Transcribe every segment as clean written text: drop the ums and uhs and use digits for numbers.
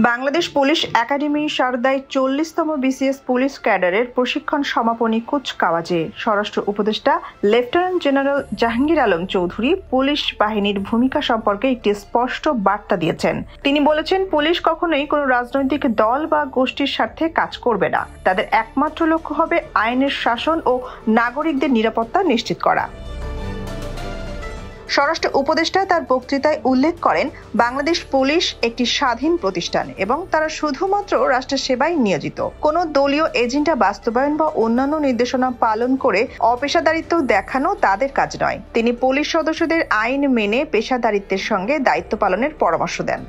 Bangladesh police academy সারদায় 40তম BCS police ক্যাডারের প্রশিক্ষণ সমাপনী কুচকাওয়াজে স্বরাষ্ট্র উপদেষ্টা lieutenant general Jahangir Alam Chowdhury police বাহিনীর ভূমিকা সম্পর্কে একটি স্পষ্ট বার্তা দিয়েছেন। তিনি বলেছেন, পুলিশ কখনোই কোনো রাজনৈতিক দল বা গোষ্ঠীর স্বার্থে কাজ করবে না। তাদের একমাত্র লক্ষ্য হবে আইনের শাসন ও নাগরিকদের নিরাপত্তা নিশ্চিত করা। স্বরাষ্ট্র উপদেষ্টা তার বক্তৃতায় উল্লেখ করেন, বাংলাদেশ পুলিশ একটি স্বাধীন প্রতিষ্ঠান এবং তারা শুধুমাত্র রাষ্ট্রের সেবায় নিয়োজিত। কোনো দলীয় এজেন্ডা বাস্তবায়ন বা অন্যান্য নির্দেশনা পালন করে অপেশাদারিত্ব দেখানো তাদের কাজ নয়। তিনি পুলিশ সদস্যদের আইন মেনে পেশাদারিত্বের সঙ্গে দায়িত্ব পালনের পরামর্শ দেন।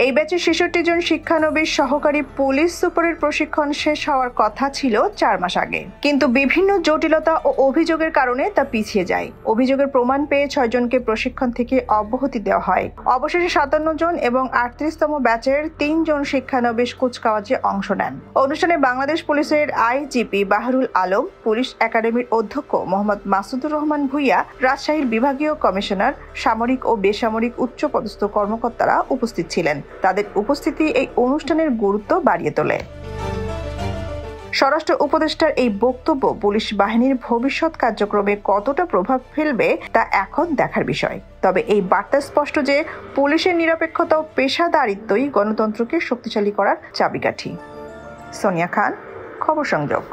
এই ব্যাচে ৬৬ জন শিক্ষানবিশ সহকারী পুলিশ সুপারের প্রশিক্ষণ শেষ হওয়ার কথা ছিল ৪ মাস আগে, কিন্তু বিভিন্ন জটিলতা ও অভিযোগের কারণে তা পিছিয়ে যায়। অভিযোগের প্রমাণ পেয়ে ৬ জনকে প্রশিক্ষণ থেকে অব্যাহতি দেওয়া হয়। অবশেষে ৫৭ জন এবং ৩৮তম ব্যাচের ৩ জন শিক্ষানবিশ কুচকাওয়াজে অংশ নেন। অনুষ্ঠানে বাংলাদেশ পুলিশের আইজিপি বাহারুল আলম, পুলিশ একাডেমির অধ্যক্ষ মোহাম্মদ মাসুদুর রহমান ভূঁইয়া, রাজশাহীর বিভাগীয় কমিশনার, সামরিক ও বেসামরিক উচ্চপদস্থ কর্মকর্তারা উপস্থিত ছিলেন। তাদের উপস্থিতি এই অনুষ্ঠানের গুরুত্ব বাড়িয়ে তোলে। স্বরাষ্ট্র উপদেষ্টার এই বক্তব্য পুলিশ বাহিনীর ভবিষ্যৎ কার্যক্রমে কতটা প্রভাব ফেলবে তা এখন দেখার বিষয়। তবে এই বার্তা স্পষ্ট যে পুলিশের নিরপেক্ষতা ও পেশাদারিত্বই গণতন্ত্রকে শক্তিশালী করার চাবিকাঠি। সোনিয়া খান, খবর সংযোগ।